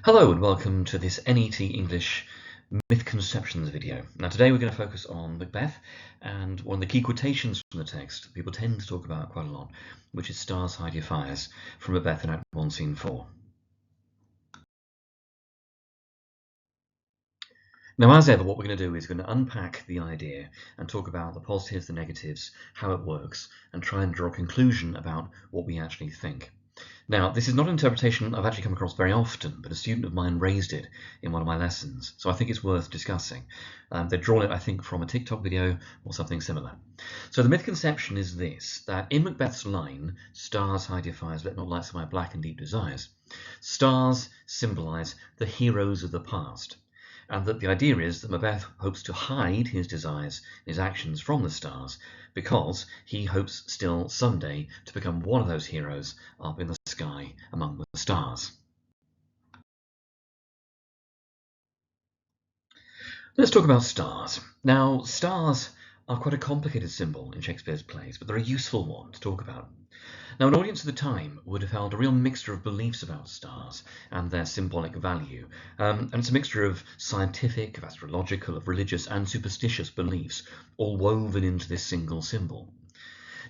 Hello and welcome to this NET English Mythconceptions video. Now today we're going to focus on Macbeth and one of the key quotations from the text people tend to talk about quite a lot, which is "Stars hide your fires" from Macbeth in Act 1 Scene 4. Now as ever, what we're going to do is going to unpack the idea and talk about the positives, the negatives, how it works, and try and draw a conclusion about what we actually think. Now, this is not an interpretation I've actually come across very often, but a student of mine raised it in one of my lessons, so I think it's worth discussing. They've drawn it, I think, from a TikTok video or something similar. So the mythconception is this, that in Macbeth's line, "Stars hide your fires, let not lights of my black and deep desires," stars symbolise the heroes of the past, and that the idea is that Macbeth hopes to hide his desires, his actions from the stars, because he hopes still someday to become one of those heroes up in the sky among the stars. Let's talk about stars. Now, stars are quite a complicated symbol in Shakespeare's plays, but they're a useful one to talk about. Now, an audience at the time would have held a real mixture of beliefs about stars and their symbolic value. And it's a mixture of scientific, of astrological, of religious and superstitious beliefs, all woven into this single symbol.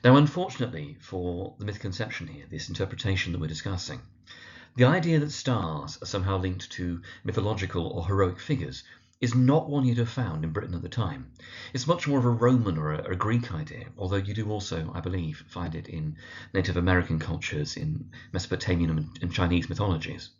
Now, unfortunately for the mythconception here, this interpretation that we're discussing, the idea that stars are somehow linked to mythological or heroic figures is not one you'd have found in Britain at the time. It's much more of a Roman or a Greek idea, although you do also, I believe, find it in Native American cultures, in Mesopotamian and Chinese mythologies.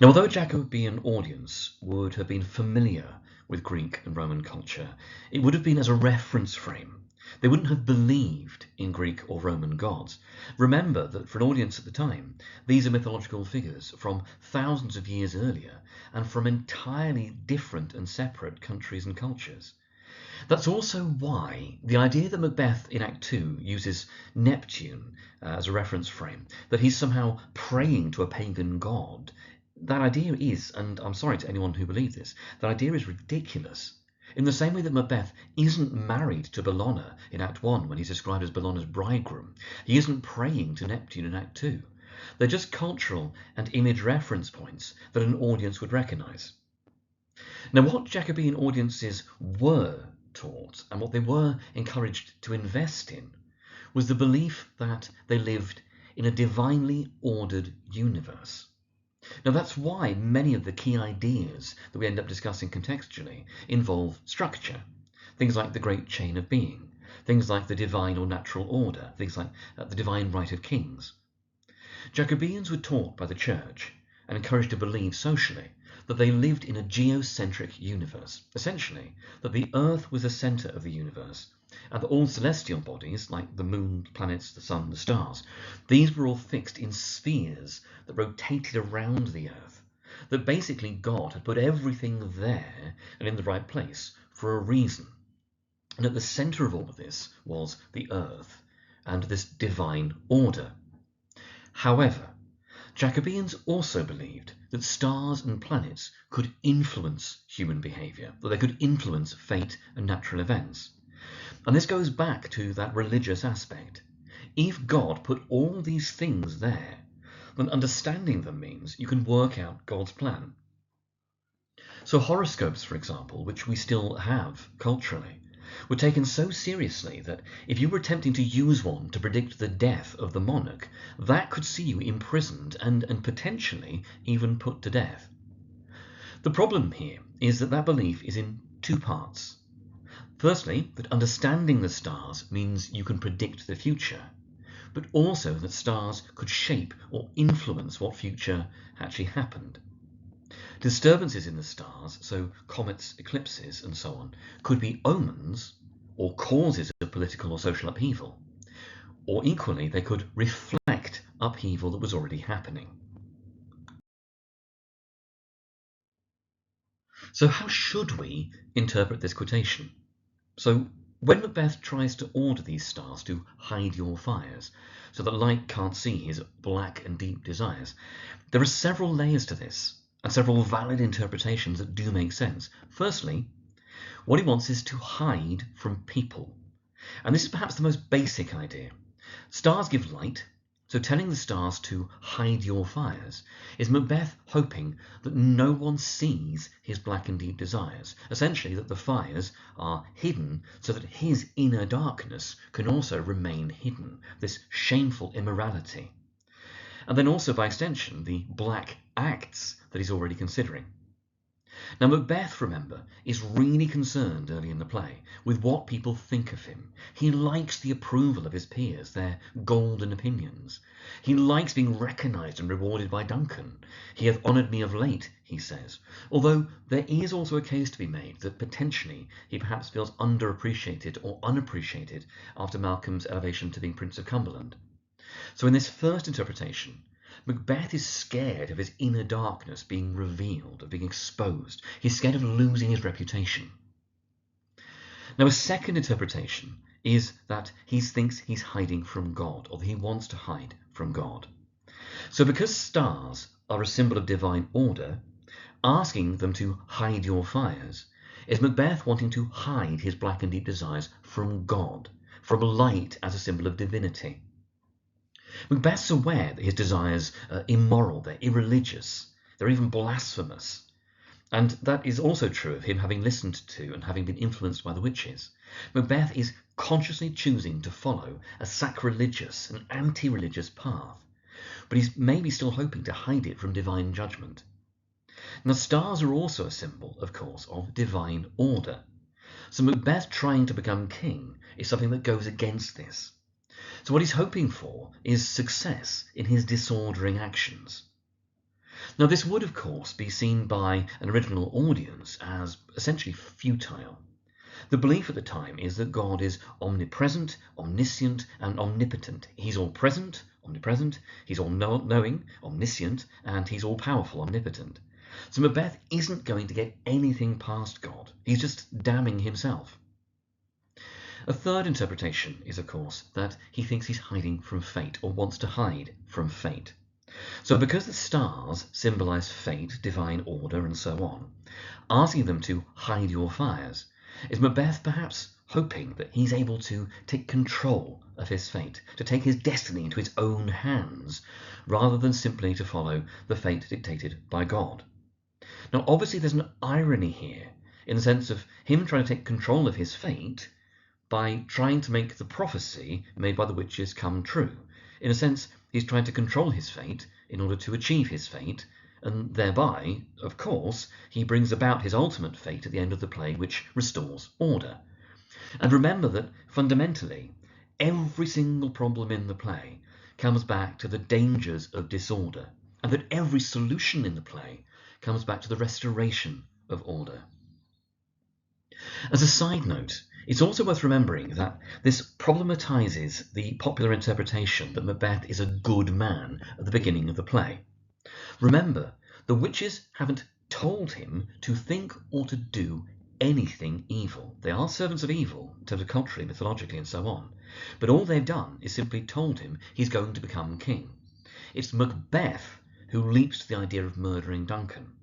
Now, although a Jacobean audience would have been familiar with Greek and Roman culture, it would have been as a reference frame. They wouldn't have believed in Greek or Roman gods. Remember that for an audience at the time, these are mythological figures from thousands of years earlier and from entirely different and separate countries and cultures. That's also why the idea that Macbeth in Act 2 uses Neptune as a reference frame, that he's somehow praying to a pagan god, that idea is, and I'm sorry to anyone who believes this, that idea is ridiculous. In the same way that Macbeth isn't married to Bellona in Act 1 when he's described as Bellona's bridegroom, he isn't praying to Neptune in Act 2. They're just cultural and image reference points that an audience would recognise. Now, what Jacobean audiences were taught and what they were encouraged to invest in was the belief that they lived in a divinely ordered universe. Now, that's why many of the key ideas that we end up discussing contextually involve structure. Things like the great chain of being, things like the divine or natural order, things like the divine right of kings. Jacobeans were taught by the church and encouraged to believe socially that they lived in a geocentric universe, essentially that the earth was the centre of the universe, and that all celestial bodies, like the moon, planets, the sun, the stars, these were all fixed in spheres that rotated around the earth, that basically God had put everything there and in the right place for a reason. And at the centre of all of this was the earth and this divine order. However, Jacobeans also believed that stars and planets could influence human behaviour, that they could influence fate and natural events. And this goes back to that religious aspect. If God put all these things there, then understanding them means you can work out God's plan. So horoscopes, for example, which we still have culturally, were taken so seriously that if you were attempting to use one to predict the death of the monarch, that could see you imprisoned and potentially even put to death. The problem here is that that belief is in two parts. Firstly, that understanding the stars means you can predict the future, but also that stars could shape or influence what future actually happened. Disturbances in the stars, so comets, eclipses, and so on, could be omens or causes of political or social upheaval, or equally they could reflect upheaval that was already happening. So how should we interpret this quotation? So when Macbeth tries to order these stars to hide your fires, so that light can't see his black and deep desires, there are several layers to this, and several valid interpretations that do make sense. Firstly, what he wants is to hide from people. And this is perhaps the most basic idea. Stars give light, So telling the stars to hide your fires is Macbeth hoping that no one sees his black and deep desires, essentially that the fires are hidden so that his inner darkness can also remain hidden, this shameful immorality. And then also by extension the black acts that he's already considering. Now Macbeth, remember, is really concerned early in the play with what people think of him. He likes the approval of his peers, their golden opinions. He likes being recognised and rewarded by Duncan. He hath honoured me of late, he says, although there is also a case to be made that potentially he perhaps feels underappreciated or unappreciated after Malcolm's elevation to being Prince of Cumberland. So in this first interpretation, Macbeth is scared of his inner darkness being revealed, of being exposed. He's scared of losing his reputation. Now, a second interpretation is that he thinks he's hiding from God, or that he wants to hide from God. So because stars are a symbol of divine order, asking them to hide your fires is Macbeth wanting to hide his black and deep desires from God, from light as a symbol of divinity. Macbeth's aware that his desires are immoral, they're irreligious, they're even blasphemous. And that is also true of him having listened to and having been influenced by the witches. Macbeth is consciously choosing to follow a sacrilegious and anti-religious path, but he's maybe still hoping to hide it from divine judgment. Now, stars are also a symbol, of course, of divine order. So Macbeth trying to become king is something that goes against this. So what he's hoping for is success in his disordering actions. Now this would of course be seen by an original audience as essentially futile. The belief at the time is that God is omnipresent, omniscient and omnipotent. He's all present, omnipresent, he's all knowing, omniscient, and he's all powerful, omnipotent. So Macbeth isn't going to get anything past God. He's just damning himself. A third interpretation is, of course, that he thinks he's hiding from fate, or wants to hide from fate. So because the stars symbolise fate, divine order, and so on, asking them to hide your fires is Macbeth perhaps hoping that he's able to take control of his fate, to take his destiny into his own hands, rather than simply to follow the fate dictated by God. Now obviously there's an irony here, in the sense of him trying to take control of his fate by trying to make the prophecy made by the witches come true. In a sense, he's trying to control his fate in order to achieve his fate, and thereby, of course, he brings about his ultimate fate at the end of the play, which restores order. And remember that, fundamentally, every single problem in the play comes back to the dangers of disorder, and that every solution in the play comes back to the restoration of order. As a side note, it's also worth remembering that this problematizes the popular interpretation that Macbeth is a good man at the beginning of the play. Remember, the witches haven't told him to think or to do anything evil. They are servants of evil in terms of culturally, mythologically, and so on. But all they've done is simply told him he's going to become king. It's Macbeth who leaps to the idea of murdering Duncan.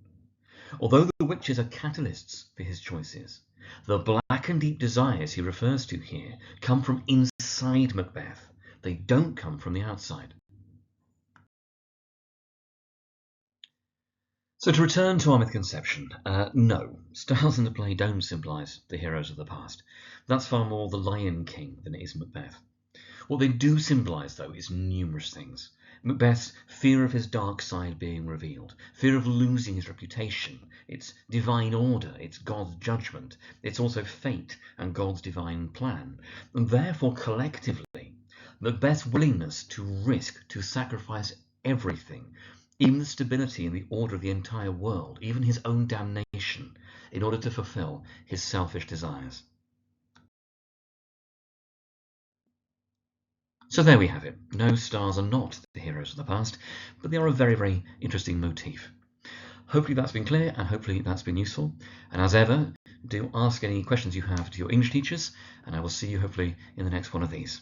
Although the witches are catalysts for his choices, the black and deep desires he refers to here come from inside Macbeth. They don't come from the outside. So to return to our mythconception, no, stars in the play don't symbolise the heroes of the past. That's far more the Lion King than it is Macbeth. What they do symbolise, though, is numerous things. Macbeth's fear of his dark side being revealed, fear of losing his reputation, it's divine order, it's God's judgment, it's also fate and God's divine plan. And therefore, collectively, Macbeth's willingness to risk, to sacrifice everything, even the stability and the order of the entire world, even his own damnation, in order to fulfill his selfish desires. So there we have it. No, stars are not the heroes of the past, but they are a very, very interesting motif. Hopefully that's been clear, and hopefully that's been useful. And as ever, do ask any questions you have to your English teachers, and I will see you hopefully in the next one of these.